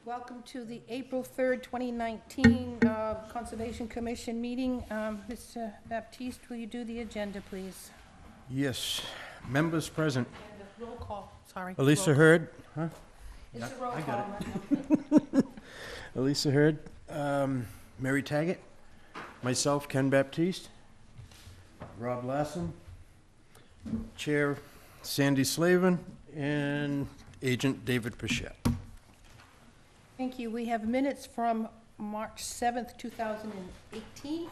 Welcome to the April 3rd, 2019 Conservation Commission meeting. Mr. Baptiste, will you do the agenda, please? Yes. Members present. And a roll call, sorry. Elisa Hurd. Huh? It's a roll I call. got it. Elisa Hurd. Mary Taggart. Myself, Ken Baptiste. Rob Lassen. Chair Sandy Slavin. And Agent David Pichette. Thank you. We have minutes from March 7th, 2018.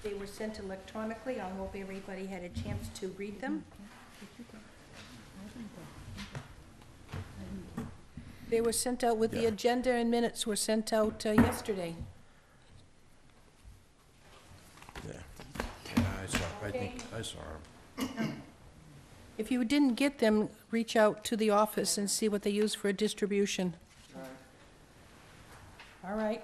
They were sent electronically. I hope everybody had a chance to read them. They were sent out with the agenda, and minutes were sent out yesterday. Yeah, I think I saw him. If you didn't get them, reach out to the office and see what they use for a distribution. All right.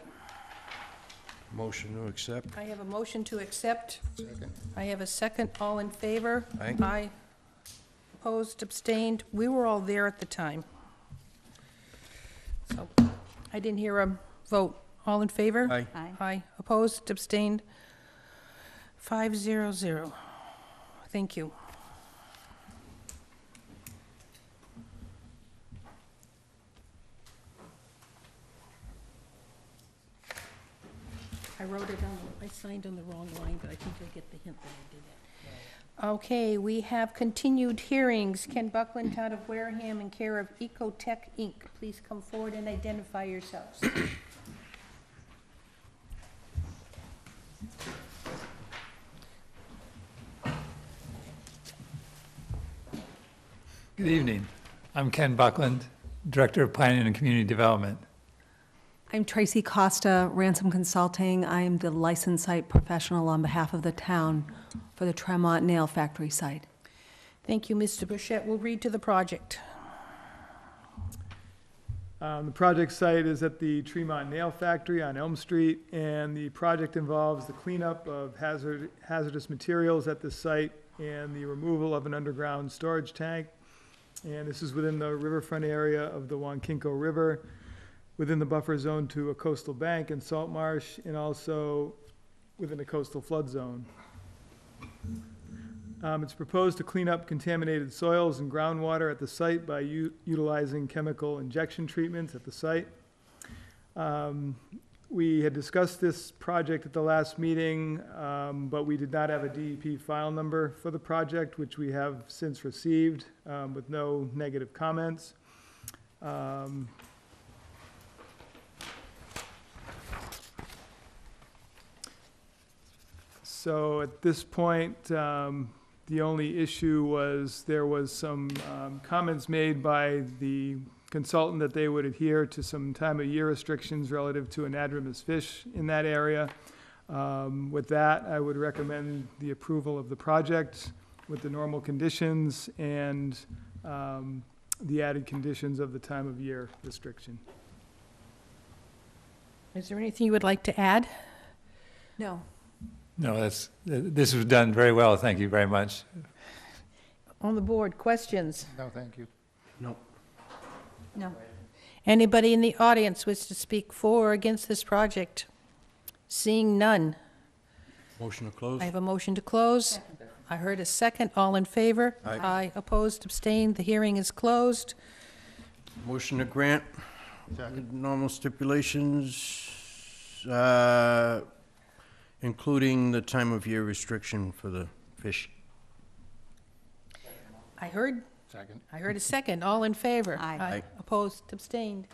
Motion to accept. I have a motion to accept. Second. I have a second. All in favor? Aye. Aye. Opposed, abstained. We were all there at the time. So I didn't hear a vote. All in favor? Aye. Aye. Opposed, abstained. 500. Thank you. I wrote it on, I signed on the wrong line, but I think you'll get the hint that I did that. Okay, we have continued hearings. Ken Buckland, Town of Wareham, in care of Ecotech Inc. Please come forward and identify yourselves. Good evening. I'm Ken Buckland, Director of Planning and Community Development. I'm Tracy Costa, Ransom Consulting. I'm the licensed site professional on behalf of the town for the Tremont Nail Factory site. Thank you, Mr. Burchett. We'll read to the project. The project site is at the Tremont Nail Factory on Elm Street, and the project involves the cleanup of hazardous materials at the site and the removal of an underground storage tank. And this is within the riverfront area of the Wankinko River, within the buffer zone to a coastal bank and salt marsh, and also within a coastal flood zone. It's proposed to clean up contaminated soils and groundwater at the site by utilizing chemical injection treatments at the site. We had discussed this project at the last meeting, but we did not have a DEP file number for the project, which we have since received with no negative comments. So at this point, the only issue was there was some comments made by the consultant that they would adhere to some time of year restrictions relative to anadromous fish in that area. With that, I would recommend the approval of the project with the normal conditions and the added conditions of the time of year restriction. Is there anything you would like to add? No. No, this was done very well. Thank you very much. On the board, questions? No, thank you. No. No. Anybody in the audience wish to speak for or against this project? Seeing none. Motion to close. I have a motion to close. I heard a second. All in favor? Aye. Opposed, abstained. The hearing is closed. Motion to grant. Normal stipulations, including the time of year restriction for the fish. I heard Second. a second. All in favor? Aye. Aye. Opposed, abstained.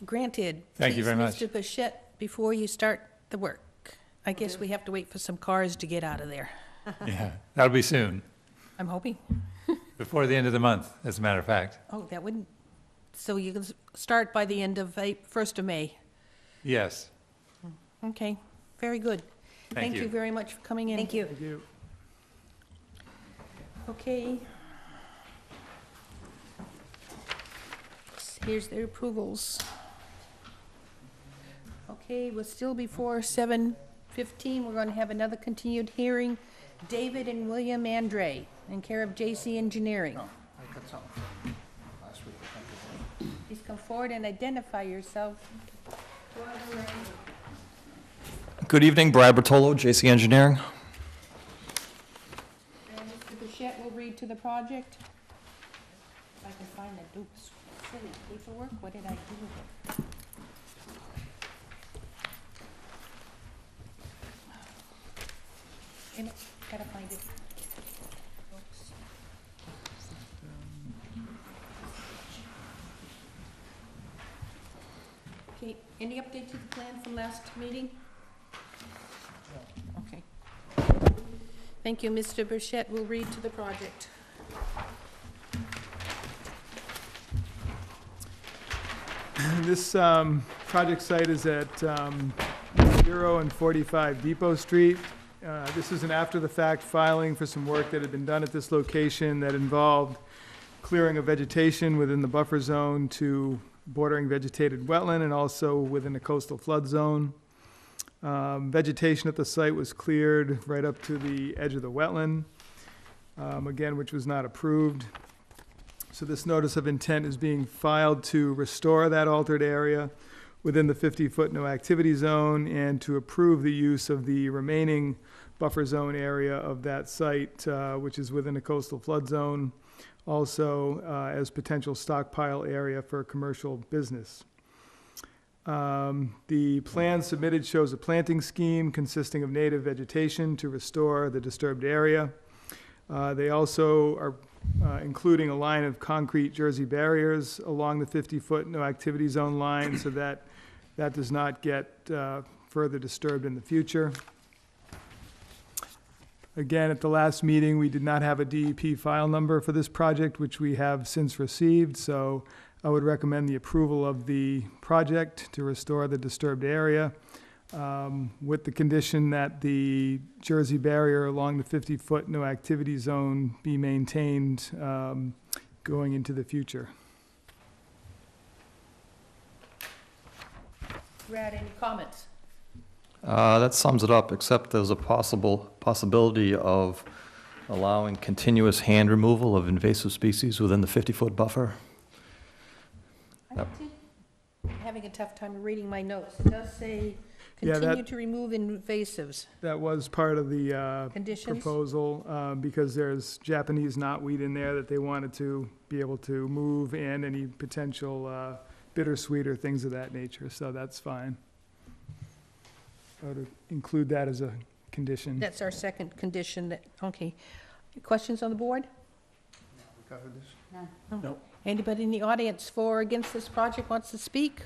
Granted. Thank you very much. Please, Mr. Bichette, before you start the work. I guess we have to wait for some cars to get out of there. Yeah, that'll be soon, I'm hoping. before the end of the month, as a matter of fact. Oh, that wouldn't, so you can start by the end of 1st of May. Yes. Okay, very good. Thank you you. very much for coming in. Thank you. Thank you. Okay. Here's their approvals. Okay, we're still before 7:15. We're going to have another continued hearing. David and William Andre, in care of JC Engineering. I got something from last week, I think. He's come forward and identify yourself. Good evening, Brad Bertolo, JC Engineering. And Mr. Bichette will read to the project. If I can find the dupes, silly paperwork, what did I do with it? Damn it, gotta find it. Oops. Okay, any update to the plan from last meeting? Okay. Thank you, Mr. Burchett will read to the project. This project site is at 0 and 45 Depot Street. This is an after-the-fact filing for some work that had been done at this location that involved clearing of vegetation within the buffer zone to bordering vegetated wetland and also within the coastal flood zone. Vegetation at the site was cleared right up to the edge of the wetland, again, which was not approved. So this notice of intent is being filed to restore that altered area within the 50-foot no activity zone and to approve the use of the remaining buffer zone area of that site, which is within the coastal flood zone, also as potential stockpile area for commercial business. The plan submitted shows a planting scheme consisting of native vegetation to restore the disturbed area. They also are including a line of concrete Jersey barriers along the 50-foot no activity zone line so that that does not get further disturbed in the future. Again, at the last meeting, we did not have a DEP file number for this project, which we have since received, so I would recommend the approval of the project to restore the disturbed area, with the condition that the Jersey barrier along the 50-foot no activity zone be maintained going into the future. Brad, any comments? That sums it up, except there's a possibility of allowing continuous hand removal of invasive species within the 50-foot buffer. I'm having a tough time reading my notes. It does say Yeah, continue to remove invasives. That was part of the Conditions? proposal, because there's Japanese knotweed in there that they wanted to be able to move and any potential bittersweet or things of that nature, so that's fine. I would include that as a condition. That's our second condition that, okay. Questions on the board? No. Anybody in the audience for or against this project wants to speak?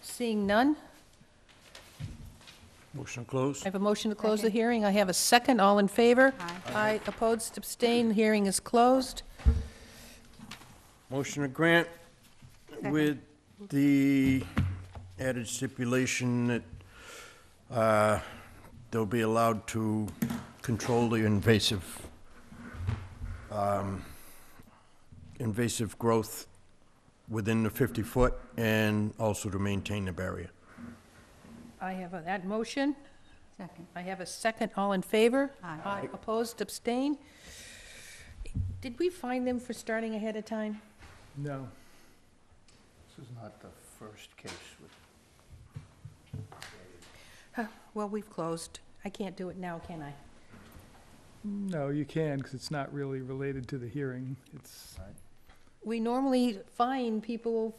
Seeing none? Motion closed. I have a motion to close the hearing. I have a second. All in favor? Aye. Opposed, abstained. The hearing is closed. Motion to grant with the added stipulation that they'll be allowed to control the invasive growth within the 50-foot and also to maintain the barrier. I have that motion. Second. I have a second. All in favor? Aye. Opposed, abstained. Did we fine them for starting ahead of time? No. This is not the first case with, Well, we've closed. I can't do it now, can I? No, you can, because it's not really related to the hearing. It's, We normally fine people,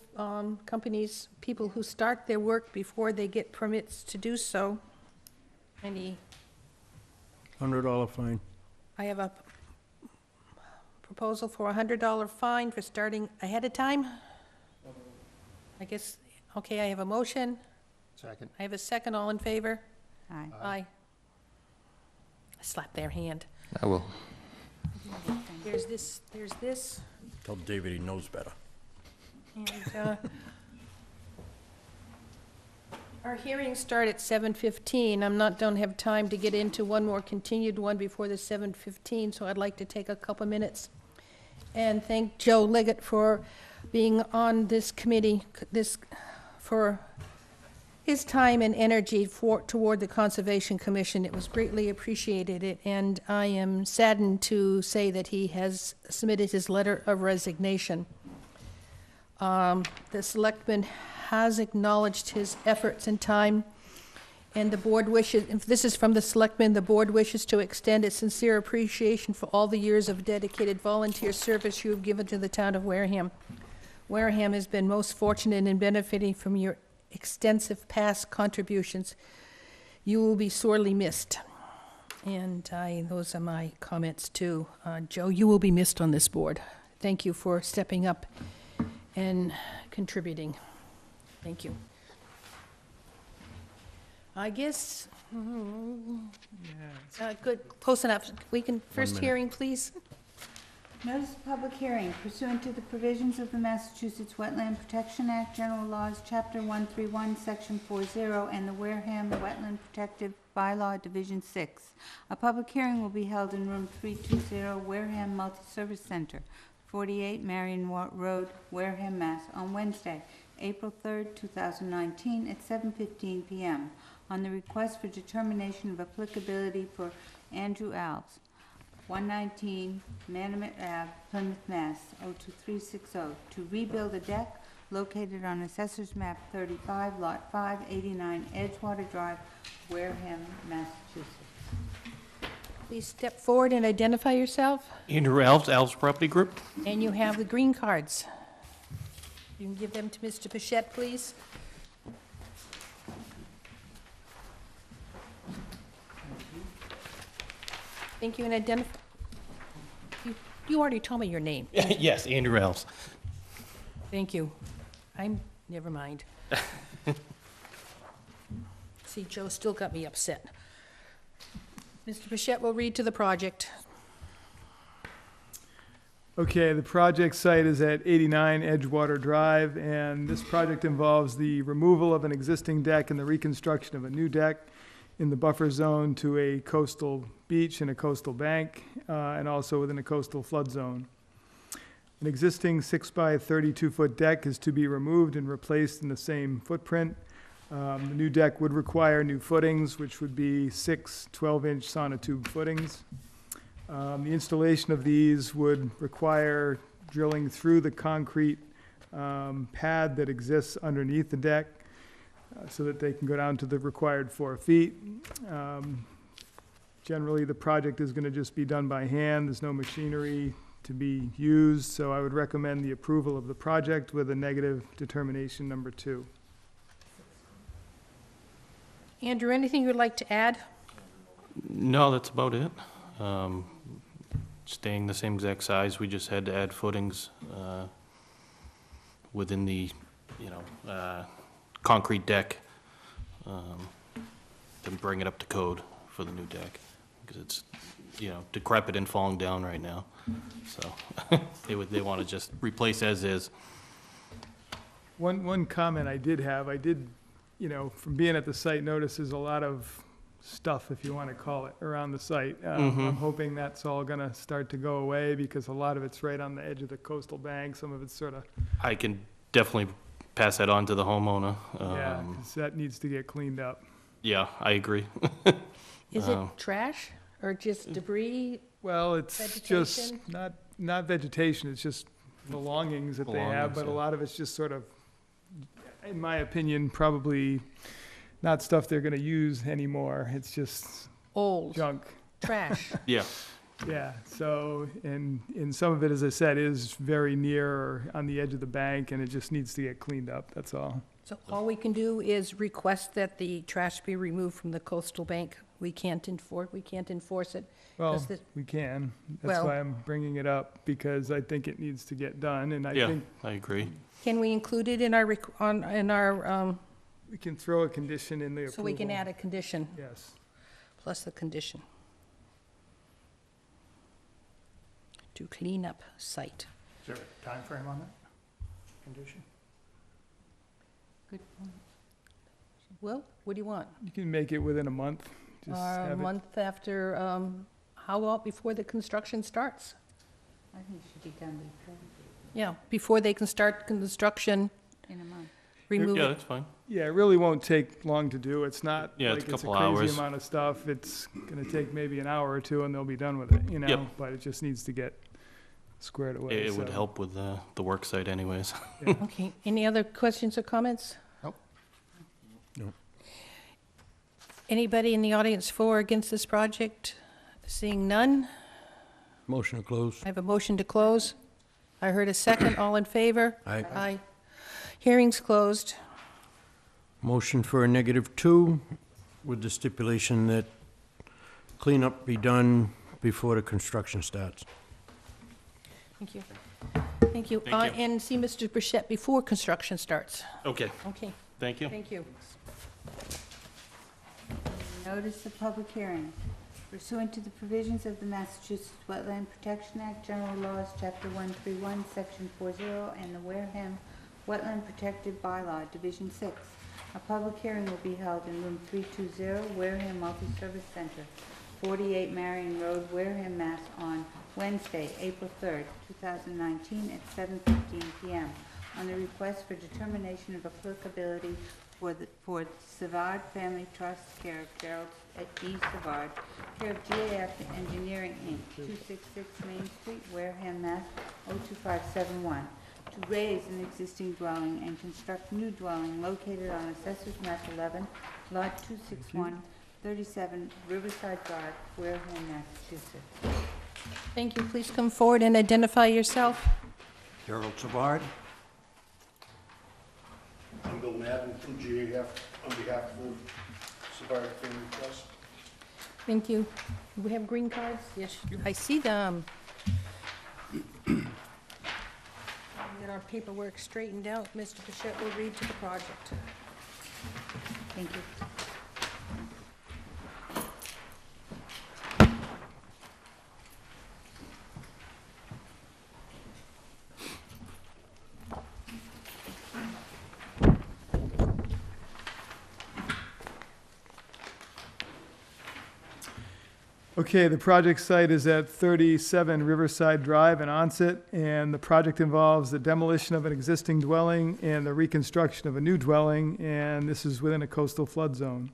companies, people who start their work before they get permits to do so. Any, $100 fine. I have a proposal for a $100 fine for starting ahead of time. I guess, okay, I have a motion. second. I have a second. All in favor? Aye. Aye. I slapped their hand. I will. There's this, Tell David he knows better. and, our hearings start at 7:15. Don't have time to get into one more continued one before the 7:15, so I'd like to take a couple minutes and thank Joe Liggett for being on this committee, for his time and energy toward the Conservation Commission. It was greatly appreciated, and I am saddened to say that he has submitted his letter of resignation. The selectman has acknowledged his efforts and time, and the board wishes, if this is from the selectman, the board wishes to extend its sincere appreciation for all the years of dedicated volunteer service you have given to the town of Wareham. Wareham has been most fortunate in benefiting from your extensive past contributions. You will be sorely missed. And those are my comments too. Joe, you will be missed on this board. Thank you for stepping up and contributing. Thank you. I guess, good, close enough. We can, first minute. hearing, please. Notice of public hearing pursuant to the provisions of the Massachusetts Wetland Protection Act, General Laws, Chapter 131, Section 40, and the Wareham Wetland Protective Bylaw, Division 6. A public hearing will be held in Room 320, Wareham Multi-Service Center, 48 Marion Road, Wareham, Mass., on Wednesday, April 3rd, 2019, at 7:15 p.m. on the request for determination of applicability for Andrew Alves, 119 Manamet Ave, Plymouth, Mass. 02360, to rebuild a deck located on Assessor's Map 35, Lot 5, 89 Edgewater Drive, Wareham, Massachusetts. Please step forward and identify yourself, Andrew Alves, Alves Property Group. and you have the green cards. You can give them to Mr. Pichette, please. Thank you, and identify. You already told me your name. Yes, Andrew Alves. Thank you. Never mind. See, Joe still got me upset. Mr. Pichette will read to the project. Okay, the project site is at 89 Edgewater Drive, and this project involves the removal of an existing deck and the reconstruction of a new deck in the buffer zone to a coastal beach and a coastal bank, and also within a coastal flood zone. An existing 6 by 32-foot deck is to be removed and replaced in the same footprint. The new deck would require new footings, which would be 6 12-inch sonotube footings. The installation of these would require drilling through the concrete pad that exists underneath the deck so that they can go down to the required 4 feet. Generally, the project is going to just be done by hand. There's no machinery to be used, so I would recommend the approval of the project with a negative determination number 2. Andrew, anything you'd like to add? No, that's about it. Staying the same exact size. We just had to add footings within the, concrete deck, then bring it up to code for the new deck, because it's, decrepit and falling down right now. So they want to just replace as is. One comment I did, from being at the site, notice there's a lot of stuff, if you want to call it, around the site. I'm hoping that's all going to start to go away, because a lot of it's right on the edge of the coastal bank. Some of it's sort of, I can definitely pass that on to the homeowner. 'cause that needs to get cleaned up. Yeah, I agree. Is it trash or just debris? Well, it's just Vegetation? not vegetation, it's just belongings that they have, Belongings, but a yeah. lot of it's just sort of, in my opinion, probably not stuff they're going to use anymore. It's just Old, junk. trash. Yeah. Yeah, so, and some of it, as I said, is very near or on the edge of the bank, and it just needs to get cleaned up, that's all. So all we can do is request that the trash be removed from the coastal bank. We can't enforce it. Well, Does the- we can. That's Well- why I'm bringing it up, because I think it needs to get done, and I Yeah, think I agree. Can we include it in our, we can throw a condition in the approval. so we can add a condition, Yes. plus the condition? To clean up site. Is there a time frame on that condition? Good point. Well, what do you want? You can make it within a month. Just A have it. month after, how about before the construction starts? I think it should be done before, Yeah, before they can start construction, in a month. remove Yeah, it. that's fine. Yeah, it really won't take long to do. It's not Yeah, like it's a it's a couple crazy hours. amount of stuff. It's gonna take maybe an hour or two, and they'll be done with it, Yep. But it just needs to get squared away. It would so- help with the work site anyways. Okay, any other questions or comments? Nope. No. Anybody in the audience for or against this project? Seeing none, Motion to close. I have a motion to close. I heard a second, all in favor? Aye. Aye. Hearing's closed. Motion for a -2 with the stipulation that cleanup be done before the construction starts. Thank you. Thank you. Thank you. And see Mr. Burchett before construction starts. Okay, Okay, thank you. thank you. Notice of public hearing. Pursuant to the provisions of the Massachusetts Wetland Protection Act, General Laws, Chapter 131, Section 40, and the Wareham Wetland Protective Bylaw, Division 6. A public hearing will be held in room 320, Wareham Multi-Service Center, 48 Marion Road, Wareham, Mass. On Wednesday, April 3rd, 2019, at 7:15 p.m. on the request for determination of applicability for Savard Family Trust, care of Gerald E. Savard, care of GAF Engineering, Inc., 266 Main Street, Wareham, Mass. 02571, to raise an existing dwelling and construct new dwelling located on Assessor's Map 11, Lot 261, 37 Riverside Drive, Wareham, Massachusetts. Thank you. Please come forward and identify yourself. Gerald Savard. I'm Bill Madden from GAF on behalf of the Savard Family Trust. Thank you. Do we have green cards? Yes, I see them. Get our paperwork straightened out. Mr. Burchett will read to the project. Thank you. Okay, the project site is at 37 Riverside Drive in Onset, and the project involves the demolition of an existing dwelling and the reconstruction of a new dwelling, and this is within a coastal flood zone.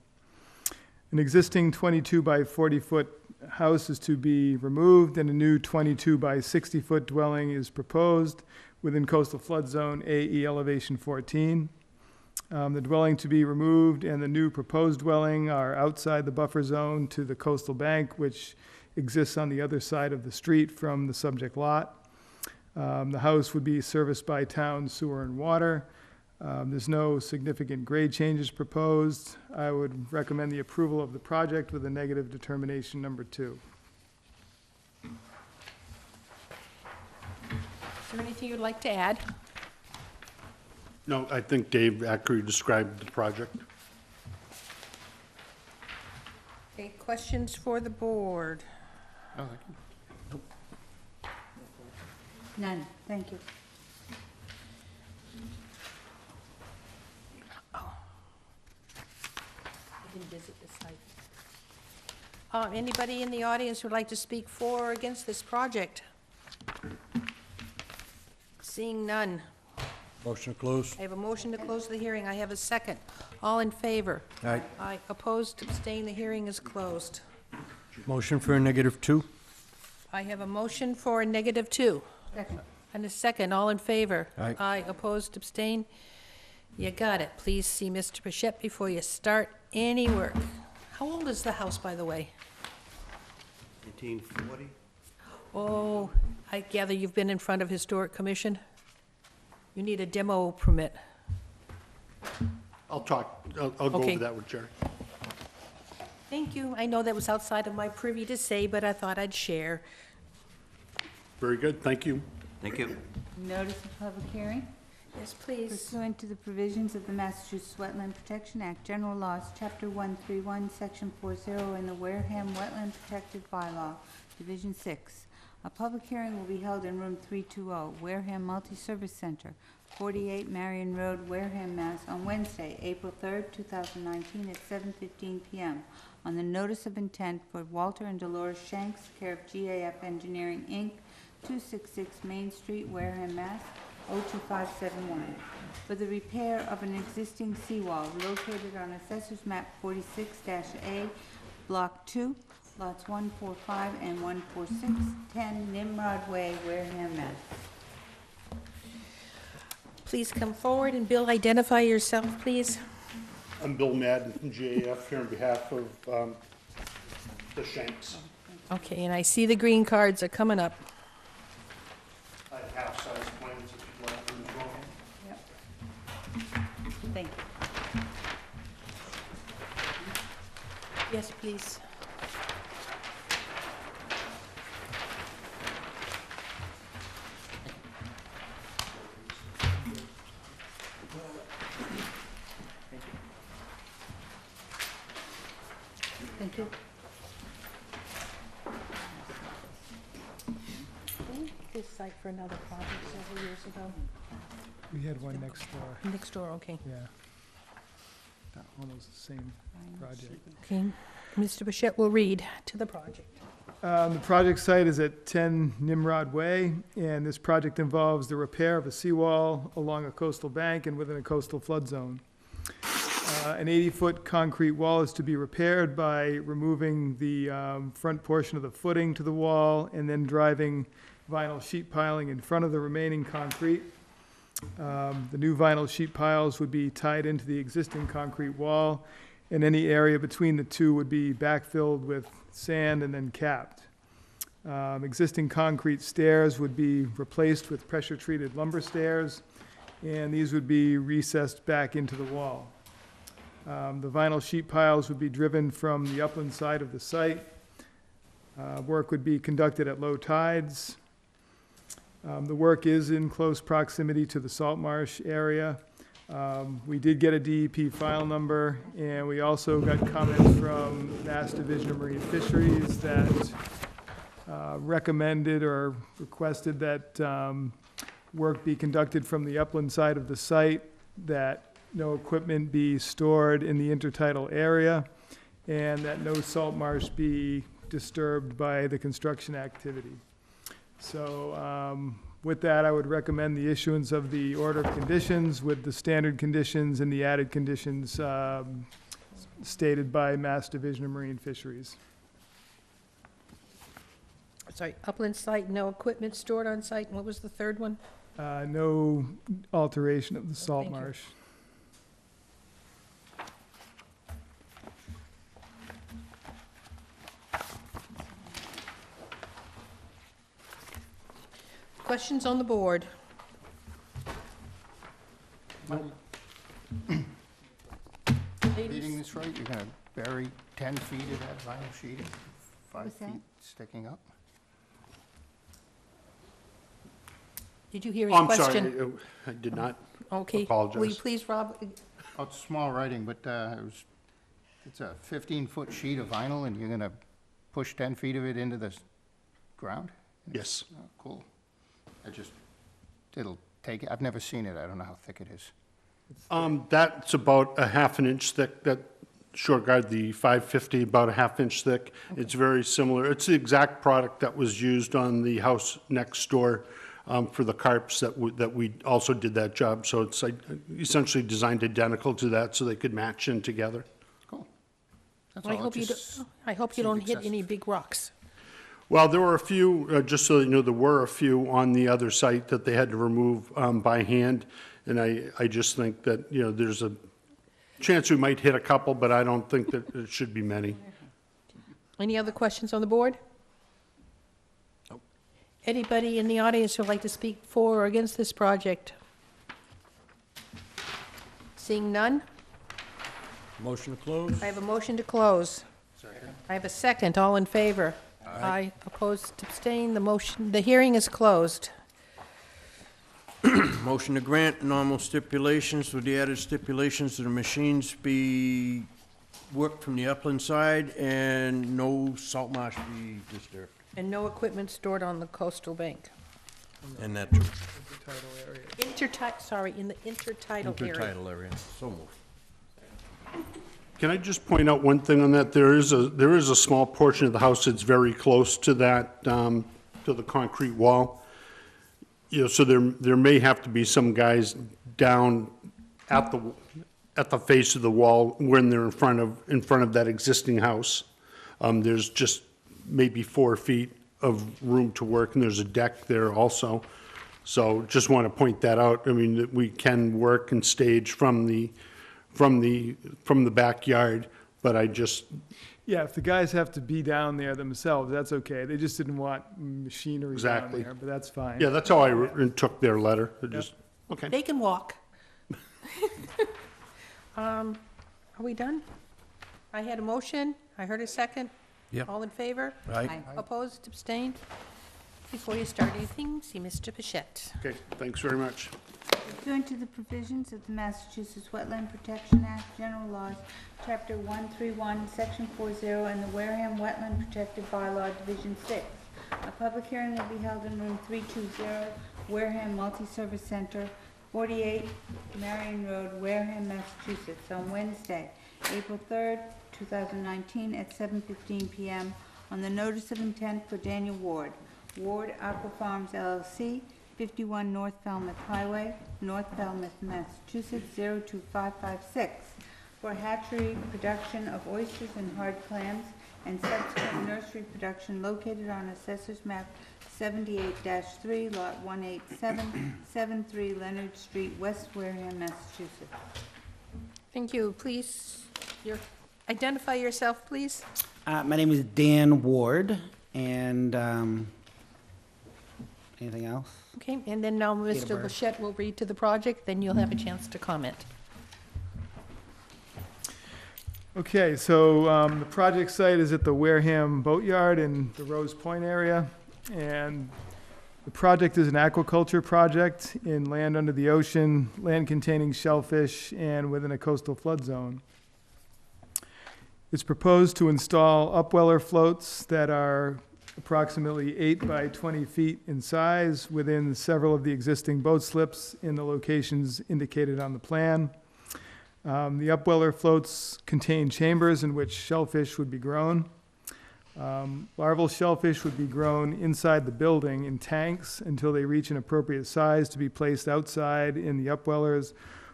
An existing 22 by 40-foot house is to be removed, and a new 22 by 60-foot dwelling is proposed within coastal flood zone AE elevation 14. The dwelling to be removed and the new proposed dwelling are outside the buffer zone to the coastal bank, which exists on the other side of the street from the subject lot. The house would be serviced by town sewer and water. There's no significant grade changes proposed. I would recommend the approval of the project with a negative determination number 2. Is there anything you'd like to add? No, I think Dave accurately described the project. Okay, questions for the board? None, thank you. I didn't visit the site. Anybody in the audience who would like to speak for or against this project? Seeing none. Motion to close. I have a motion to close the hearing. I have a second. All in favor? Aye. Aye. Opposed, abstained, the hearing is closed. Motion for a -2. I have a motion for a -2. Second. And a second. All in favor? Aye. Aye. Opposed, abstained? You got it. Please see Mr. Burchett before you start any work. How old is the house, by the way? 1840? Oh, I gather you've been in front of Historic Commission? You need a demo permit. I'll go Okay. over that with Jerry. Thank you. I know that was outside of my privy to say, but I thought I'd share. Very good, thank you. Thank you. Notice of public hearing. Yes, please. Pursuant to the provisions of the Massachusetts Wetland Protection Act, General Laws, Chapter 131, Section 40, and the Wareham Wetland Protective Bylaw, Division 6. A public hearing will be held in room 320, Wareham Multi-Service Center, 48 Marion Road, Wareham, Mass. On Wednesday, April 3rd, 2019, at 7:15 p.m. on the notice of intent for Walter and Dolores Shanks, care of GAF Engineering, Inc., 266 Main Street, Wareham, Mass. 02571, for the repair of an existing seawall located on Assessor's Map 46-A, Block 2, lots 145 and 146, 10 Nimrod Way, Wareham, Mass. Please come forward, and Bill, identify yourself, please. I'm Bill Madden from GAF here on behalf of the Shanks. Okay, and I see the green cards are coming up. I have half-size plans if you'd like them as well. Yep. Thank you. Yes, please. Thank you. This site for another project several years ago. We had one next door, Next door, okay. yeah. Almost the same project. Okay, Mr. Bichette will read to the project. The project site is at 10 Nimrod Way, and this project involves the repair of a seawall along a coastal bank and within a coastal flood zone. An 80-foot concrete wall is to be repaired by removing the front portion of the footing to the wall and then driving vinyl sheet piling in front of the remaining concrete. The new vinyl sheet piles would be tied into the existing concrete wall, and any area between the two would be backfilled with sand and then capped. Existing concrete stairs would be replaced with pressure-treated lumber stairs, and these would be recessed back into the wall. The vinyl sheet piles would be driven from the upland side of the site. Work would be conducted at low tides. The work is in close proximity to the salt marsh area. We did get a DEP file number, and we also got comments from Mass Division of Marine Fisheries that recommended or requested that work be conducted from the upland side of the site, that no equipment be stored in the intertidal area, and that no salt marsh be disturbed by the construction activity. So with that, I would recommend the issuance of the order of conditions with the standard conditions and the added conditions stated by Mass Division of Marine Fisheries. Sorry, upland site, no equipment stored on site, and what was the third one? No alteration of the salt Thank you. marsh. Questions on the board? Reading Ladies, this right, you're gonna bury 10 feet of that vinyl sheeting, 5 What's that? feet sticking up? did you hear Oh, his I'm question? sorry, I did not. Okay. Will you apologize. please, Rob, Oh, it's small writing, but it's a 15-foot sheet of vinyl, and you're gonna push 10 feet of it into the ground? Yes. Oh, cool. It'll take, I've never seen it, I don't know how thick it is. That's about a half an inch thick, that short guard, the 550, about a half inch thick. It's very similar. It's the exact product that was used on the house next door for the carps that we also did that job. So it's like essentially designed identical to that so they could match in together. Cool. That's I all. hope It you just don't, I hope you seemed don't hit excessive. any big rocks. Well, there were a few, just so you know, there were a few on the other site that they had to remove by hand. And I just think that, you know, there's a chance we might hit a couple, but I don't think that it should be many. Any other questions on the board? Anybody in the audience who'd like to speak for or against this project? Seeing none, Motion to close? I have a motion to close. I have a second. All in favor? Aye. Opposed, abstained. The hearing is closed. Motion to grant normal stipulations with the added stipulations that the machines be worked from the upland side and no salt marsh be disturbed. And no equipment stored on the coastal bank. And that too. Intertidal area. In the intertidal area. Intertidal area. So moved. Can I just point out one thing on that? There is a small portion of the house that's very close to that, to the concrete wall. You know, so there may have to be some guys down at the face of the wall when they're in front of that existing house. There's just maybe 4 feet of room to work, and there's a deck there also. So just want to point that out. I mean, that we can work and stage from the backyard, but I just, Yeah, if the guys have to be down there themselves, that's okay. They just didn't want machinery down Exactly. there, but that's fine. yeah, that's how I took their letter. I just, okay. They can walk. Are we done? I had a motion, I heard a second. Yep. All in favor? Aye. Opposed, abstained? Before you start anything, see Mr. Pichette. Okay, thanks very much. Pursuant to the provisions of the Massachusetts Wetland Protection Act, General Laws, Chapter 131, Section 40, and the Wareham Wetland Protective Bylaw, Division 6. A public hearing will be held in room 320, Wareham Multi-Service Center, 48 Marion Road, Wareham, Massachusetts, on Wednesday, April 3rd, 2019, at 7:15 p.m. on the notice of intent for Daniel Ward, Ward Aqua Farms LLC, 51 North Falmouth Highway, North Falmouth, Massachusetts, 02556, for hatchery production of oysters and hard clams and subsequent nursery production located on Assessor's Map 78-3, Lot 18773, Leonard Street, West Wareham, Massachusetts. Thank you. Please, identify yourself, please. My name is Dan Ward, and anything else? Okay, and then now Date of Mr. birth. Bichette will read to the project, then you'll have a chance to comment. Okay, so the project site is at the Wareham Boatyard in the Rose Point area. And the project is an aquaculture project in land under the ocean, land containing shellfish, and within a coastal flood zone. It's proposed to install upweller floats that are approximately 8 by 20 feet in size within several of the existing boat slips in the locations indicated on the plan. The upweller floats contain chambers in which shellfish would be grown. Larval shellfish would be grown inside the building in tanks until they reach an appropriate size to be placed outside in the upwellers,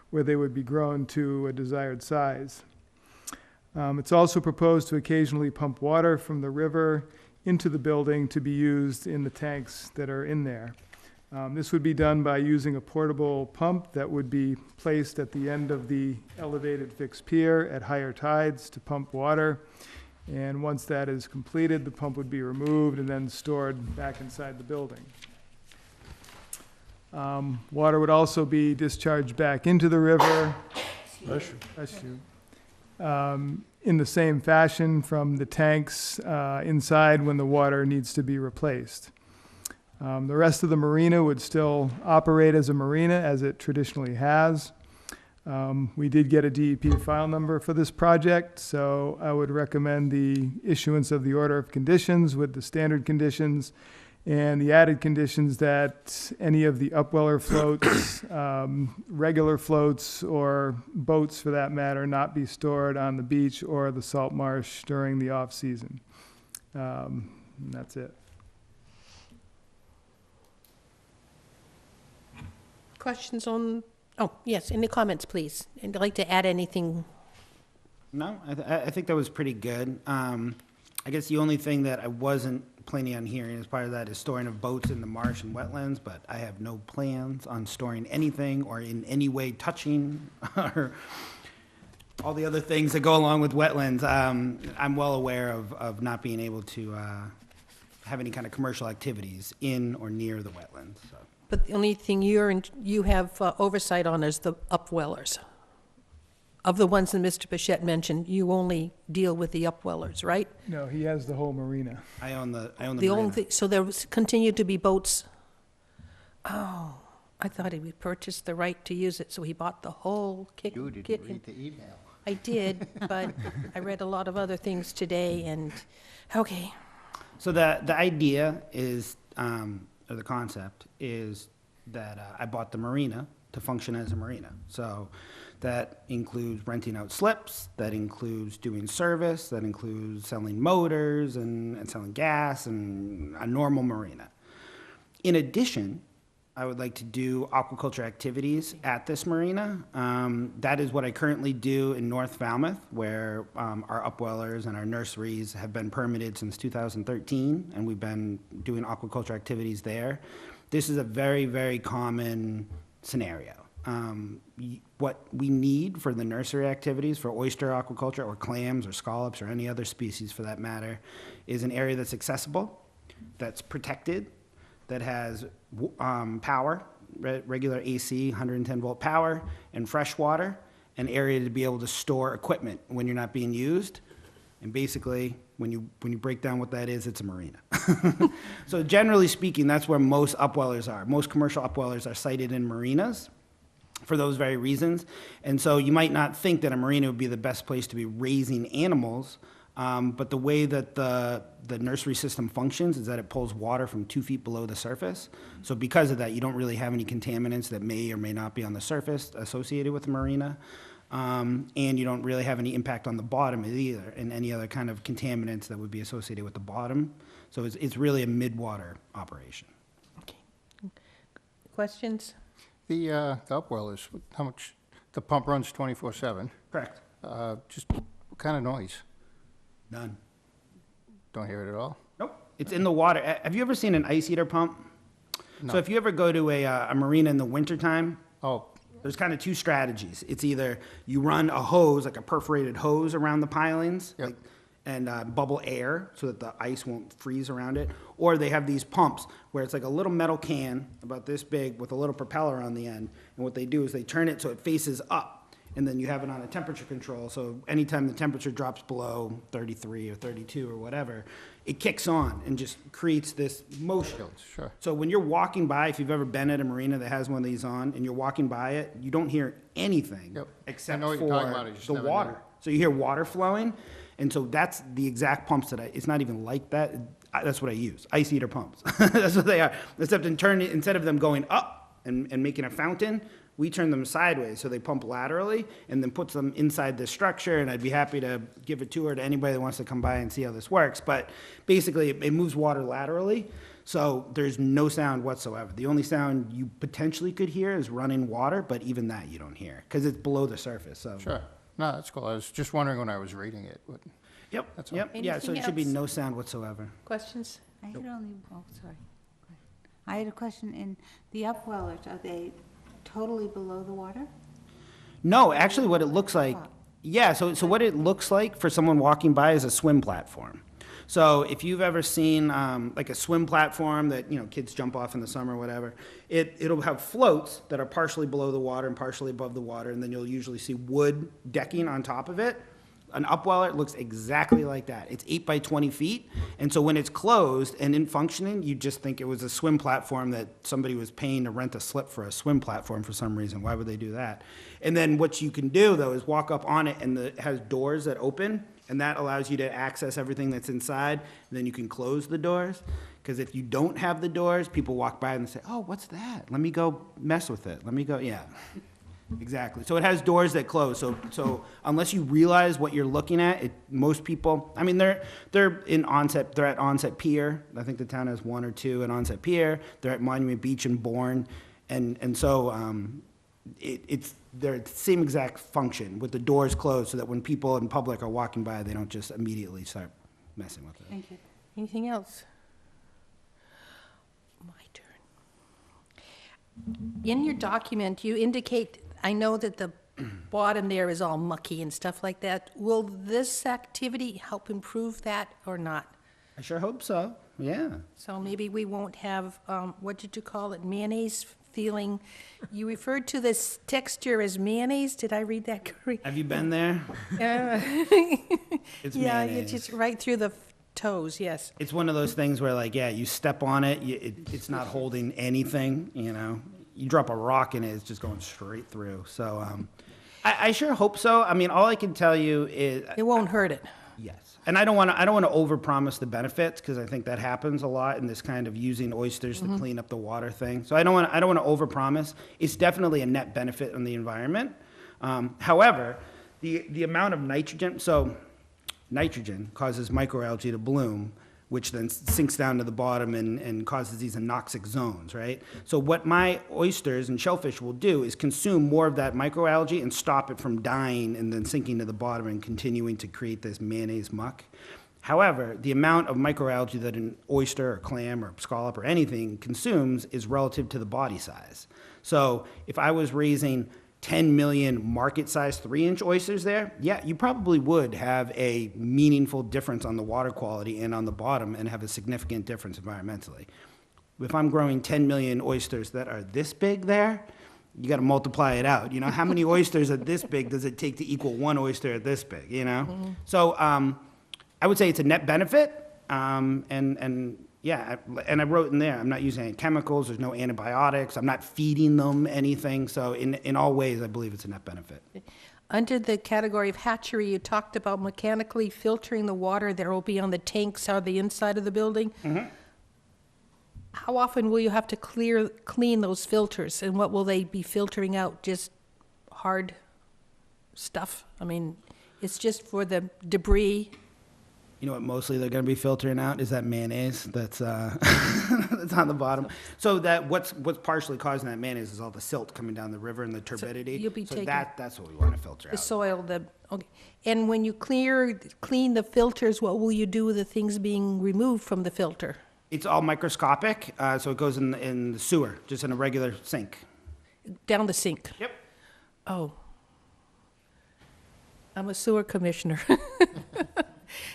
where they would be grown to a desired size. It's also proposed to occasionally pump water from the river into the building to be used in the tanks that are in there. This would be done by using a portable pump that would be placed at the end of the elevated fixed pier at higher tides to pump water. And once that is completed, the pump would be removed and then stored back inside the building. Water would also be discharged back into the river. Bless you. In the same fashion from the tanks inside when the water needs to be replaced. The rest of the marina would still operate as a marina as it traditionally has. We did get a DEP file number for this project, so I would recommend the issuance of the order of conditions with the standard conditions and the added conditions that any of the upweller floats, regular floats, or boats for that matter, not be stored on the beach or the salt marsh during the off-season. And that's it. Questions on, oh, yes, any comments, please? And I'd like to add anything. No, I think that was pretty good. I guess the only thing that I wasn't planning on hearing as part of that is storing of boats in the marsh and wetlands, but I have no plans on storing anything or in any way touching or all the other things that go along with wetlands. I'm well aware of not being able to have any kind of commercial activities in or near the wetlands, so. But the only thing you have oversight on is the upwellers. Of the ones that Mr. Bichette mentioned, you only deal with the upwellers, right? No, he has the whole marina. I own the The marina. only thing, so there continue to be boats? Oh, I thought he would purchase the right to use it, so he bought the whole kit. You didn't read the email. I did, but I read a lot of other things today, and, okay. So the idea is, or the concept is that I bought the marina to function as a marina. So that includes renting out slips, that includes doing service, that includes selling motors and selling gas and a normal marina. In addition, I would like to do aquaculture activities at this marina. That is what I currently do in North Falmouth, where our upwellers and our nurseries have been permitted since 2013, and we've been doing aquaculture activities there. This is a very, very common scenario. What we need for the nursery activities for oyster aquaculture or clams or scallops or any other species for that matter is an area that's accessible, that's protected, that has power, regular AC, 110 volt power, and fresh water, an area to be able to store equipment when you're not being used. And basically, when you break down what that is, it's a marina. So generally speaking, that's where most upwellers are. Most commercial upwellers are sited in marinas for those very reasons. And so you might not think that a marina would be the best place to be raising animals, but the way that the nursery system functions is that it pulls water from 2 feet below the surface. So because of that, you don't really have any contaminants that may or may not be on the surface associated with the marina. And you don't really have any impact on the bottom either, and any other kind of contaminants that would be associated with the bottom. So it's really a mid-water operation. Okay. Questions? The upwellers, how much, the pump runs 24/7. Correct. Just what kind of noise? None. Don't hear it at all? Nope. It's in the water. Have you ever seen an ice eater pump? No. So if you ever go to a marina in the wintertime, Oh, there's kind of two strategies. It's either you run a hose, like a perforated hose around the pilings, Yep. like, and bubble air so that the ice won't freeze around it, or they have these pumps where it's like a little metal can about this big with a little propeller on the end, and what they do is they turn it so it faces up, and then you have it on a temperature control, so anytime the temperature drops below 33 or 32 or whatever, it kicks on and just creates this motion. sure. So when you're walking by, if you've ever been at a marina that has one of these on, and you're walking by it, you don't hear anything Yep. except I know what for you're talking about, I just the never water. knew. So you hear water flowing, and so that's the exact pumps that it's not even like that. That's what I use, ice eater pumps. That's what they are. Except instead of them going up and making a fountain, we turn them sideways, so they pump laterally, and then puts them inside the structure, and I'd be happy to give a tour to anybody that wants to come by and see how this works. But basically, it moves water laterally, so there's no sound whatsoever. The only sound you potentially could hear is running water, but even that you don't hear, because it's below the surface, so. Sure. No, that's cool. I was just wondering when I was reading it. Yep, That's all. yep, yeah, so it Anything should be else? no sound whatsoever. Questions? I had only, oh, sorry. I had a question. In the upwellers, are they totally below the water? No, actually, what it looks like, yeah, so what it looks like for someone walking by is a swim platform. So if you've ever seen like a swim platform that, kids jump off in the summer or whatever, it'll have floats that are partially below the water and partially above the water, and then you'll usually see wood decking on top of it. An upweller looks exactly like that. It's 8 by 20 feet, and so when it's closed and in functioning, you just think it was a swim platform that somebody was paying to rent a slip for a swim platform for some reason. Why would they do that? And then what you can do, though, is walk up on it, and it has doors that open, and that allows you to access everything that's inside, and then you can close the doors. Because if you don't have the doors, people walk by and say, oh, what's that? Let me go mess with it. Let me go, yeah. Exactly. So it has doors that close. So unless you realize what you're looking at, most people, I mean, they're in Onset. They're at Onset Pier. I think the town has 1 or 2 at Onset Pier. They're at Monument Beach and Bourne, and so they're the same exact function with the doors closed, so that when people in public are walking by, they don't just immediately start messing with it. Thank you. Anything else? My turn. In your document, you indicate, I know that the bottom there is all mucky and stuff like that. Will this activity help improve that or not? I sure hope so, yeah. So maybe we won't have, what did you call it, mayonnaise feeling? You referred to this texture as mayonnaise, did I read that correctly? Have you been there? It's Yeah, mayonnaise. it's just right through the toes, yes. It's one of those things where, like, yeah, you step on it, it's not holding anything, You drop a rock in it, it's just going straight through. So I sure hope so. I mean, all I can tell you is It won't hurt it. yes. And I don't want to overpromise the benefits, because I think that happens a lot in this kind of using oysters to clean up the water thing. So I don't want to overpromise. It's definitely a net benefit on the environment. However, the amount of nitrogen, so nitrogen causes microalgae to bloom. which then sinks down to the bottom and causes these anoxic zones, right? So what my oysters and shellfish will do is consume more of that microalgae and stop it from dying and then sinking to the bottom and continuing to create this mayonnaise muck. However, the amount of microalgae that an oyster or clam or scallop or anything consumes is relative to the body size. So if I was raising 10 million market-sized 3-inch oysters there, yeah, you probably would have a meaningful difference on the water quality and on the bottom and have a significant difference environmentally. If I'm growing 10 million oysters that are this big there, you got to multiply it out. You know, how many oysters are this big does it take to equal one oyster at this big, you know? So I would say it's a net benefit, yeah, and I wrote in there, I'm not using any chemicals, there's no antibiotics, I'm not feeding them anything, so in all ways, I believe it's a net benefit. Under the category of hatchery, you talked about mechanically filtering the water that will be on the tanks or the inside of the building. How often will you have to clean those filters, and what will they be filtering out? Just hard stuff? I mean, it's just for the debris. You know what mostly they're going to be filtering out is that mayonnaise that's that's on the bottom. So that what's partially causing that mayonnaise is all the silt coming down the river and the turbidity. you'll be taking that's what we want to filter The out. soil, okay. And when you clean the filters, what will you do with the things being removed from the filter? It's all microscopic, so it goes in the sewer, just in a regular sink. Down the sink? Yep. Oh. I'm a sewer commissioner.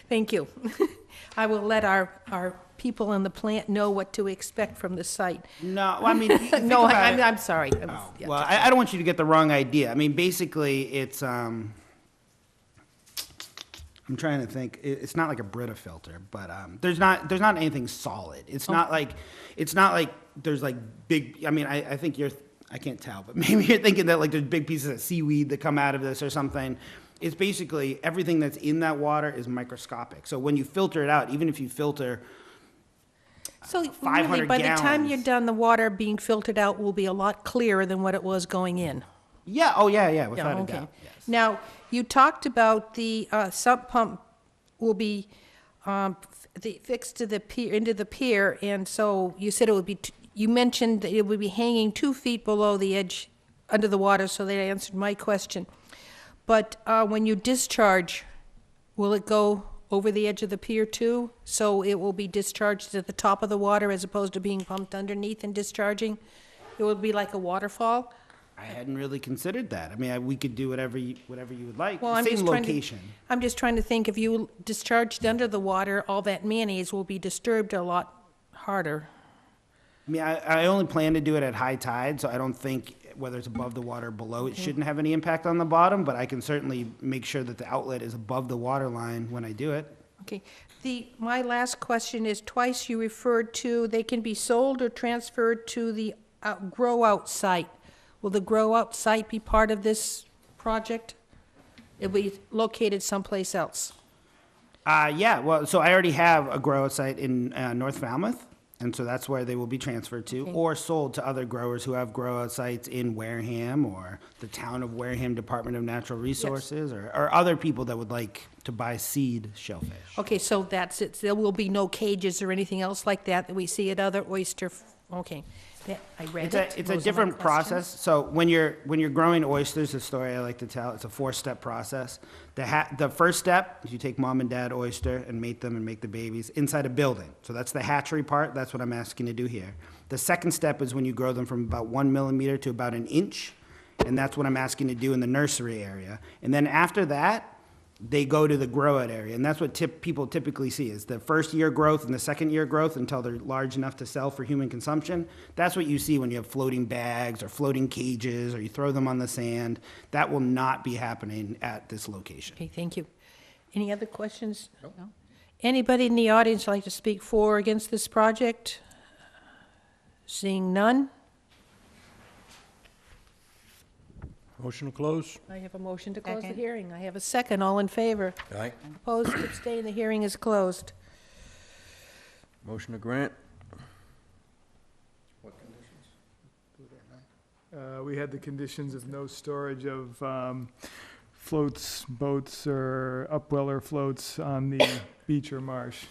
Thank you. I will let our people in the plant know what to expect from the site. No, well, I mean, think No, about it. I'm sorry. Well, I don't want you to get the wrong idea. I mean, basically, it's I'm trying to think. It's not like a Brita filter, but there's not anything solid. It's not like there's like big. I mean, I think I can't tell, but maybe you're thinking that like there's big pieces of seaweed that come out of this or something. It's basically everything that's in that water is microscopic. So when you filter it out, even if you filter So 500 really, by the time gallons. you're done, the water being filtered out will be a lot clearer than what it was going in. Yeah, oh yeah, without Yeah, a okay. doubt. Yes. Now, you talked about the sump pump will be fixed to the pier, into the pier, and so you said it would be, you mentioned that it would be hanging 2 feet below the edge under the water, so that answered my question. But when you discharge, will it go over the edge of the pier too? So it will be discharged at the top of the water as opposed to being pumped underneath and discharging? It will be like a waterfall? I hadn't really considered that. I mean, we could do whatever you would like. Well, I'm Same just trying to- location. I'm just trying to think, if you discharged under the water, all that mayonnaise will be disturbed a lot harder. I mean, I only plan to do it at high tide, so I don't think whether it's above the water or below, it shouldn't have any impact on the bottom, but I can certainly make sure that the outlet is above the water line when I do it. Okay. My last question is, twice you referred to they can be sold or transferred to the grow-out site. Will the grow-out site be part of this project? It'll be located someplace else? Yeah, well, so I already have a grow site in North Falmouth, and so that's where they will be transferred to, or sold to other growers who have grow sites in Wareham or the town of Wareham Department of Natural Resources, or other people that would like to buy seed shellfish. Okay, so that's it. There will be no cages or anything else like that we see at other oyster, okay. I read it. It's Those are a my different questions. process. So when you're growing oysters, the story I like to tell, it's a 4-step process. The first step is you take mom and dad oyster and mate them and make the babies inside a building. So that's the hatchery part. That's what I'm asking to do here. The second step is when you grow them from about 1 millimeter to about 1 inch, and that's what I'm asking to do in the nursery area. And then after that, they go to the grow-out area, and that's what people typically see, is the first year growth and the second year growth until they're large enough to sell for human consumption. That's what you see when you have floating bags or floating cages, or you throw them on the sand. That will not be happening at this location. Okay, thank you. Any other questions? No. Anybody in the audience like to speak for or against this project? Seeing none, Motion to close? I have a motion to close the Second. hearing. I have a second. All in favor? Aye. Opposed, abstained, the hearing is closed. Motion to grant? We had the conditions of no storage of floats, boats, or upweller floats on the beach or marsh.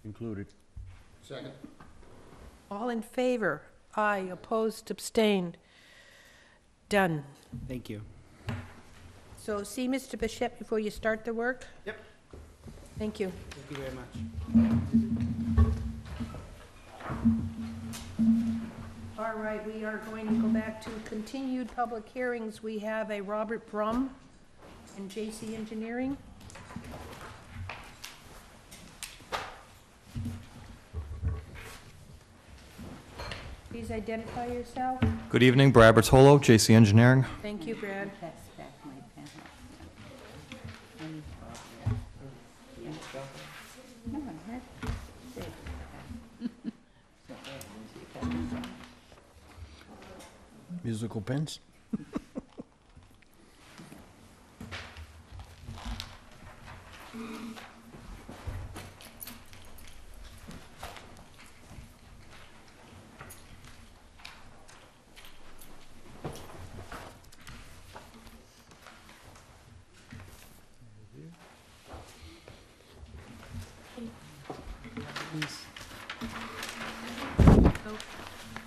included. Second. All in favor? Aye. Opposed? Abstained? Done. Thank you. So see Mr. Bichette before you start the work? Yep. Thank you. Thank you very much. All right, we are going to go back to continued public hearings. We have a Robert Brum and J.C. Engineering. Please identify yourself. Good evening, Brad Bertolo, JC Engineering. Thank you, Brad. Pass back my pen. No, I had. Musical pens?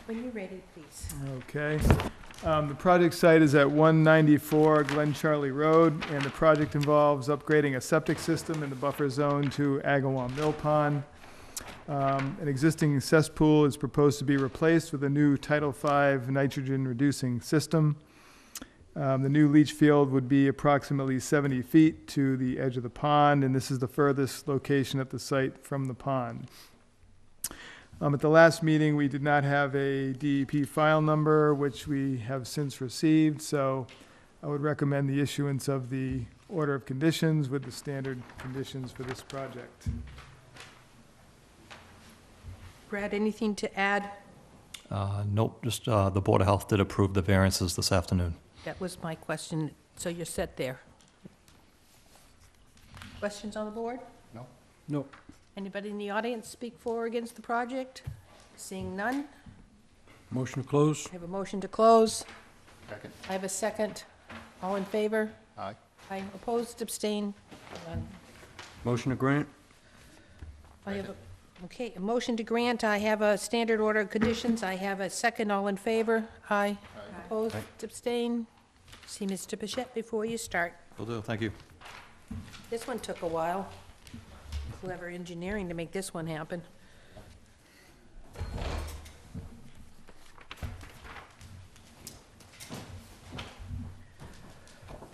When you're ready, please. Okay. The project site is at 194 Glen Charlie Road, and the project involves upgrading a septic system in the buffer zone to Agawam Mill Pond. An existing cesspool is proposed to be replaced with a new Title V nitrogen-reducing system. The new leach field would be approximately 70 feet to the edge of the pond, and this is the furthest location at the site from the pond. At the last meeting, we did not have a DEP file number, which we have since received, so I would recommend the issuance of the order of conditions with the standard conditions for this project. Brad, anything to add? Nope, just the Board of Health did approve the variances this afternoon. That was my question, so you're set there. Questions on the board? No? No. Anybody in the audience speak for or against the project? Seeing none, Motion to close? I have a motion to close. Second. I have a second. All in favor? Aye. Aye. Opposed, abstain? None. Motion to grant? I have a motion to grant. I have a standard order of conditions. I have a second. All in favor? Aye. Opposed, abstain? See Mr. Bichette before you start. Will do, thank you. This one took a while. Clever engineering to make this one happen.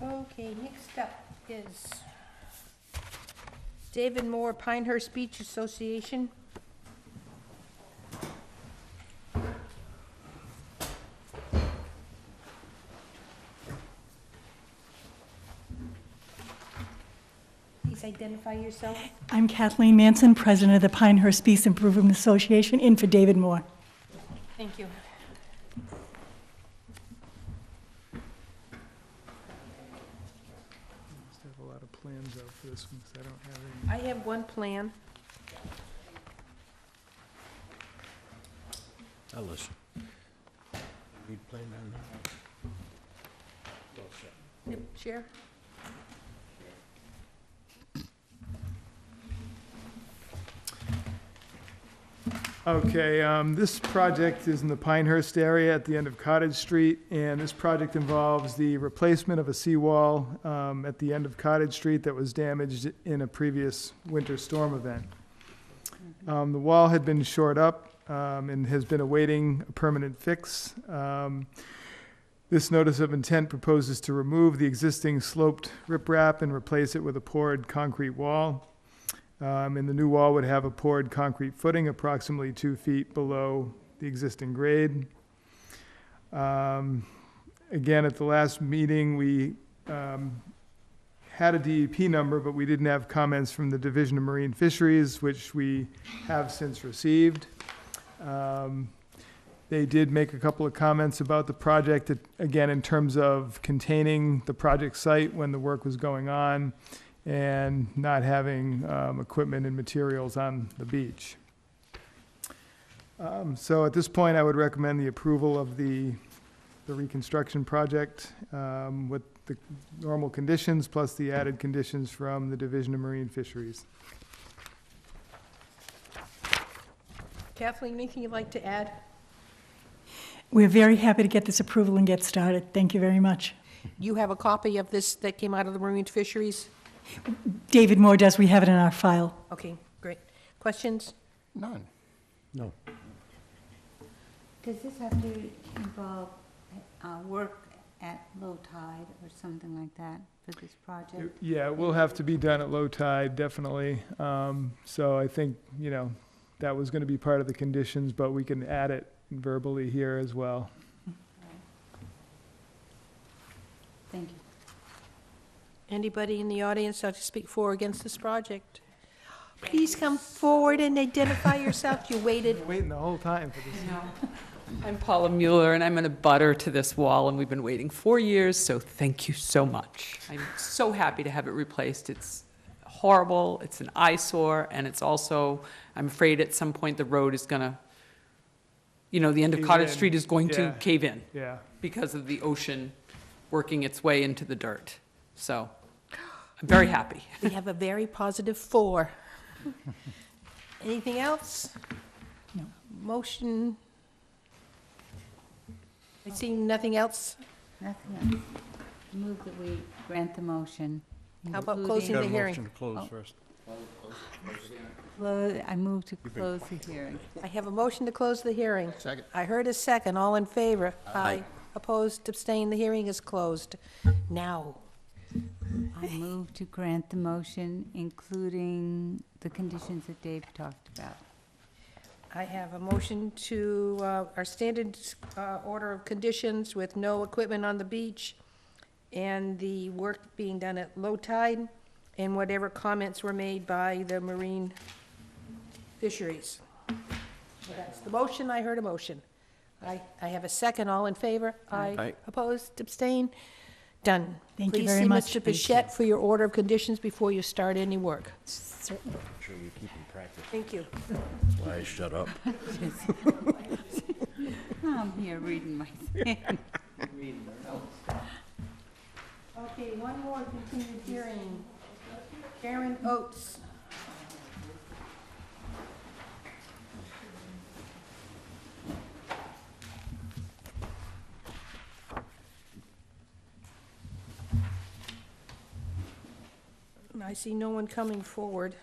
Okay, next up is David Moore, Pinehurst Beach Association. Please identify yourself. I'm Kathleen Manson, President of the Pinehurst Beach Improvement Association, in for David Moore. Thank you. Just have a lot of plans out for this one, because I don't have any. I have one plan. I'll listen. Need plan on that? Yep, Chair. Okay, this project is in the Pinehurst area at the end of Cottage Street, and this project involves the replacement of a seawall at the end of Cottage Street that was damaged in a previous winter storm event. The wall had been shored up and has been awaiting a permanent fix. This notice of intent proposes to remove the existing sloped riprap and replace it with a poured concrete wall. And the new wall would have a poured concrete footing approximately 2 feet below the existing grade. Again, at the last meeting, we had a DEP number, but we didn't have comments from the Division of Marine Fisheries, which we have since received. They did make a couple of comments about the project, again, in terms of containing the project site when the work was going on, and not having equipment and materials on the beach. So at this point, I would recommend the approval of the reconstruction project with the normal conditions plus the added conditions from the Division of Marine Fisheries. Kathleen, anything you'd like to add? We're very happy to get this approval and get started. Thank you very much. You have a copy of this that came out of the Marine Fisheries? David Moore does. We have it in our file. Okay, great. Questions? None. No. Does this have to involve work at low tide or something like that for this project? Yeah, it will have to be done at low tide, definitely. So I think, that was going to be part of the conditions, but we can add it verbally here as well. Thank you. Anybody in the audience like to speak for or against this project? Please come forward and identify yourself. You waited. Waiting the whole time for this. I'm Paula Mueller, and I'm in a butter to this wall, and we've been waiting 4 years, so thank you so much. I'm so happy to have it replaced. It's horrible, it's an eyesore, and it's also, I'm afraid at some point the road is gonna, the end of Cave Cottage in. Street is going to Yeah. cave in Yeah. because of the ocean working its way into the dirt. So, I'm very happy. We have a very positive 4. Anything else? No. Motion? I see nothing else. Nothing else. Move that we grant the motion. How about including- closing Got the a hearing? motion to close Oh. first. I move to close the hearing. I have a motion to close the hearing. Second. I heard a second. All in favor? Aye. Opposed, abstained, the hearing is closed. Now, I move to grant the motion, including the conditions that Dave talked about. I have a motion to, our standard order of conditions with no equipment on the beach and the work being done at low tide and whatever comments were made by the Marine Fisheries. So that's the motion. I heard a motion. I have a second. All in favor? Aye. Opposed, abstained? Done. Thank you very much. Please see Mr. Bichette for your order of conditions before you start any work. Certainly. Make sure you keep in practice. Thank you. That's why I shut up. I'm here reading my thing. Okay, one more continued hearing. Karen Oates. I see no one coming forward.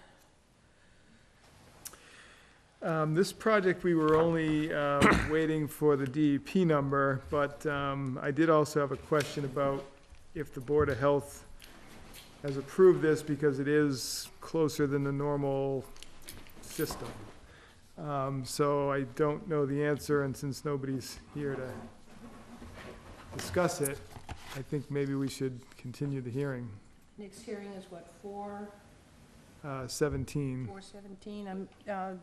This project, we were only waiting for the DEP number, but I did also have a question about if the Board of Health has approved this because it is closer than the normal system. So I don't know the answer, and since nobody's here to discuss it, I think maybe we should continue the hearing. Next hearing is what, 17. 4/17? I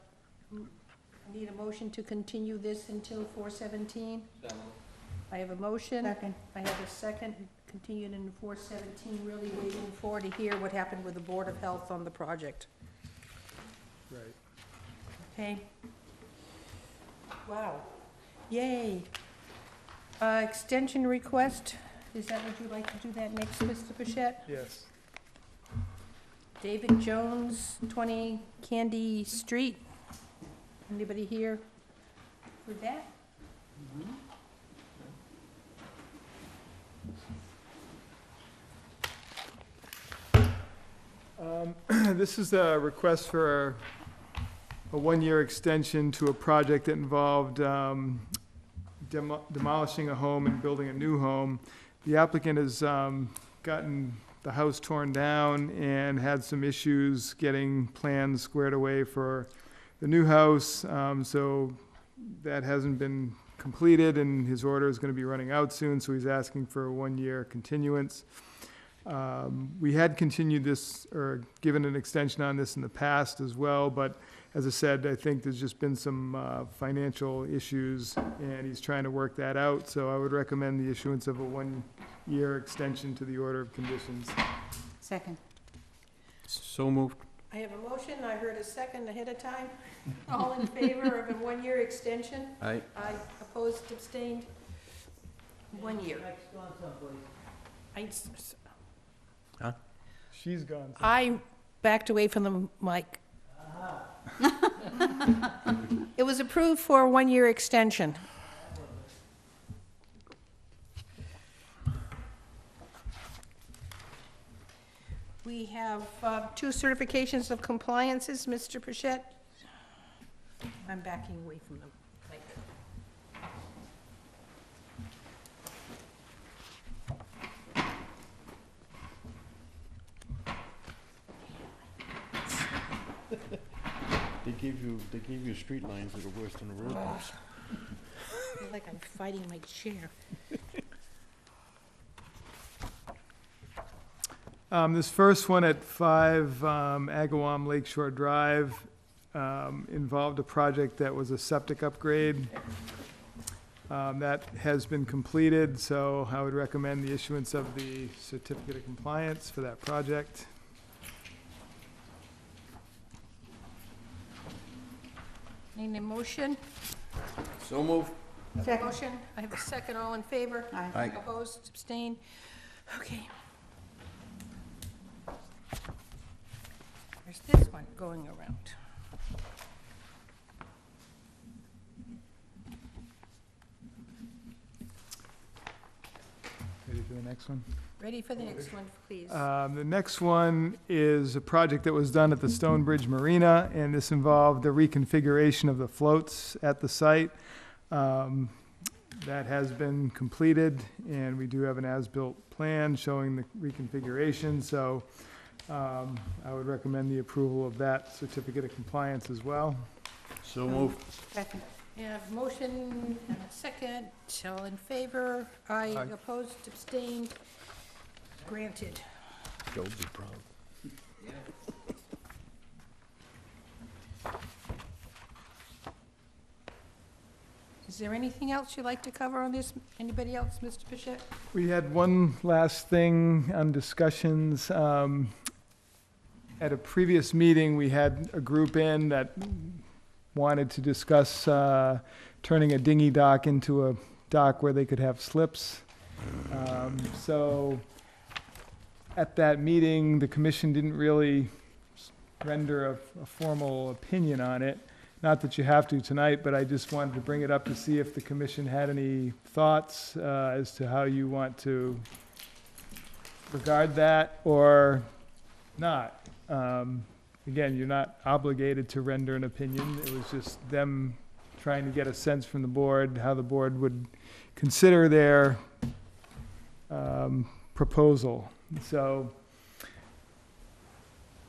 need a motion to continue this until 4/17? I have a motion. Second. I have a second, continued in 4/17, really waiting to hear what happened with the Board of Health on the project. Right. Okay. Wow. Yay. Extension request, is that, would you like to do that next, Mr. Bichette? Yes. David Jones, 20 Candy Street. Anybody here for that? This is a request for a one-year extension to a project that involved demolishing a home and building a new home. The applicant has gotten the house torn down and had some issues getting plans squared away for the new house. So that hasn't been completed, and his order is going to be running out soon, so he's asking for a one-year continuance. We had continued this, or given an extension on this in the past as well, but as I said, I think there's just been some financial issues, and he's trying to work that out, so I would recommend the issuance of a one-year extension to the order of conditions. Second. So moved. I have a motion, I heard a second ahead of time. All in favor of a one-year extension? Aye. Aye. Opposed, abstained? 1 year. She's gone. I backed away from the mic. It was approved for a one-year extension. We have two certifications of compliances, Mr. Pichette. I'm backing away from them. They gave you street lines that are worse than the road was. I feel like I'm fighting my chair. This first one at 5 Agawam Lakeshore Drive involved a project that was a septic upgrade. That has been completed, so I would recommend the issuance of the certificate of compliance for that project. Need a motion? So moved. Second. Motion, I have a second, all in favor? Aye. Opposed, abstained? Okay. There's this one going around. Ready for the next one? Ready for the next one, please. The next one is a project that was done at the Stonebridge Marina, and this involved the reconfiguration of the floats at the site. That has been completed, and we do have an as-built plan showing the reconfiguration, so I would recommend the approval of that certificate of compliance as well. So moved. Second. We have motion and a second, all in favor? Aye. Opposed, abstained? Granted. Joe, be proud. Is there anything else you'd like to cover on this? Anybody else, Mr. Pichette? We had one last thing on discussions. At a previous meeting, we had a group in that wanted to discuss turning a dinghy dock into a dock where they could have slips. So at that meeting, the commission didn't really render a formal opinion on it. Not that you have to tonight, but I just wanted to bring it up to see if the commission had any thoughts as to how you want to regard that or not. Again, you're not obligated to render an opinion. It was just them trying to get a sense from the board, how the board would consider their proposal. So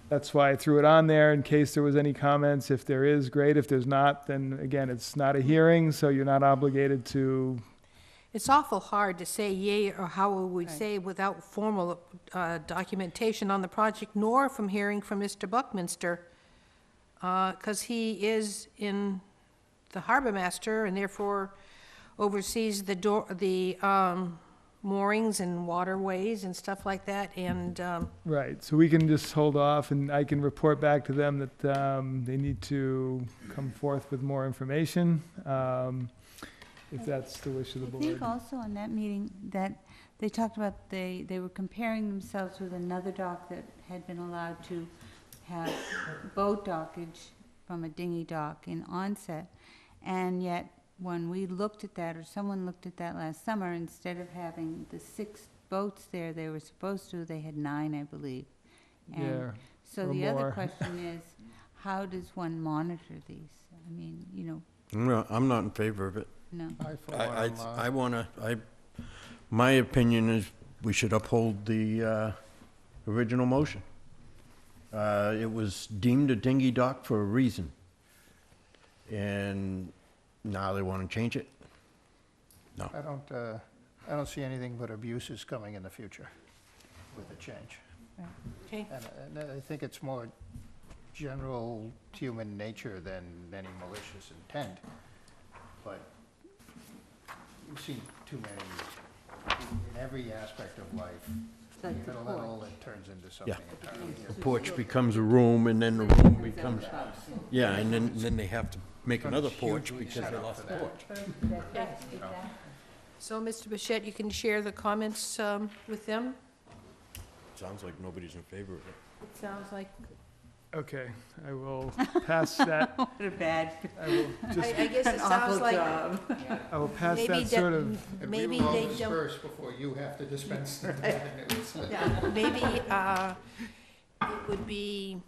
that's why I threw it on there in case there was any comments. If there is, great. If there's not, then again, it's not a hearing, so you're not obligated to. It's awful hard to say yea or how we would say without formal documentation on the project, nor from hearing from Mr. Buckminster, because he is in the harbor master and therefore oversees the moorings and waterways and stuff like that, and Right, so we can just hold off and I can report back to them that they need to come forth with more information, if that's the wish of the I board. think also in that meeting that they talked about they were comparing themselves with another dock that had been allowed to have boat dockage from a dinghy dock in Onset. And yet, when we looked at that, or someone looked at that last summer, instead of having the 6 boats there they were supposed to, they had 9, I believe. And Yeah, so or the other more. question is, how does one monitor these? I mean, you know, I'm not in favor of it. no. I wanna, my opinion is we should uphold the original motion. It was deemed a dinghy dock for a reason. And now they wanna change it? No. I don't see anything but abuses coming in the future with the change. okay. And I think it's more general human nature than any malicious intent. But you see too many, in every aspect of life, you Like the get a porch. little, it turns into something entirely The different. porch becomes a room, and then the room becomes, yeah, and then they have to make another porch Hugely because they set up lost for the that. porch. So, Mr. Bichette, you can share the comments with them? Sounds like nobody's in favor of it. It sounds like Okay, I will pass that, What a bad, I will just, I guess it an sounds awful like job. I will pass maybe that sort of, And maybe we will all they don't, disperse before you have to dispense the magnets. maybe, it would be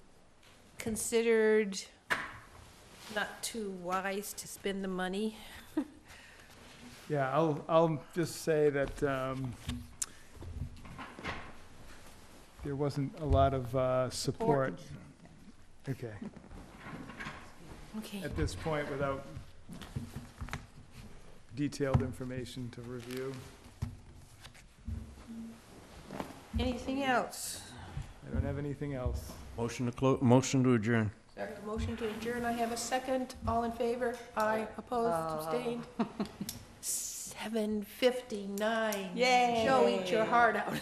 considered not too wise to spend the money. yeah, I'll just say that, there wasn't a lot of, support. Okay, Okay. at this point, without detailed information to review. Anything else? I don't have anything else. Motion to adjourn. Motion to adjourn, I have a second. All in favor? Aye. Opposed? Abstained? 7:59. Yay. Joe, eat your heart out.